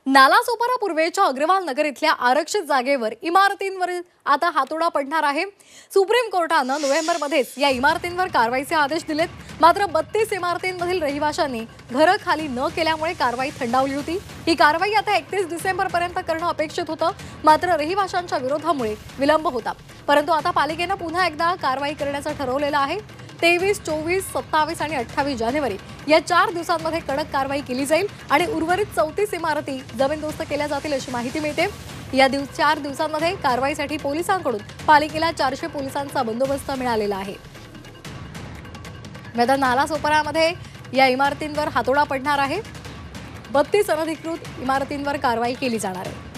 नालासोपारा पूर्वेच्या अग्रवाल नगर इथल्या आरक्षित जागेवर इमारतींवर आता हातोडा पडणार आहे। सुप्रीम कोर्टाने नोव्हेंबरमध्येच या इमारतींवर कारवाईचे आदेश दिलेत। मात्र 32 इमारतींमधील रहिवाशांनी घरं खाली न केल्यामुळे कारवाई थंडावली होती। ही कारवाई आता 31 डिसेंबरपर्यंत करणं अपेक्षित होतं, मात्र रहिवाशांच्या विरोधामुळे विलंब होता। परंतु आता पालिकेने पुन्हा एकदा कारवाई करण्याचं ठरवलेलं आहे। 23, 24, 27 आणि 28 जानेवारी या 4 दिवसांमध्ये कडक कारवाई केली जाईल आणि उर्वरित 34 इमारती जमीनदोस्त केल्या जातील अशी माहिती मिळते। या 4 दिवसांमध्ये कारवाईसाठी पोलिसांकडून पालिकेला 400 पोलिसांचा बंदोबस्त मिळालेला आहे। नालासोपारामध्ये या इमारतींवर हातोडा पडणार आहे। 32 अनधिकृत इमारतींवर कारवाई केली जाणार आहे।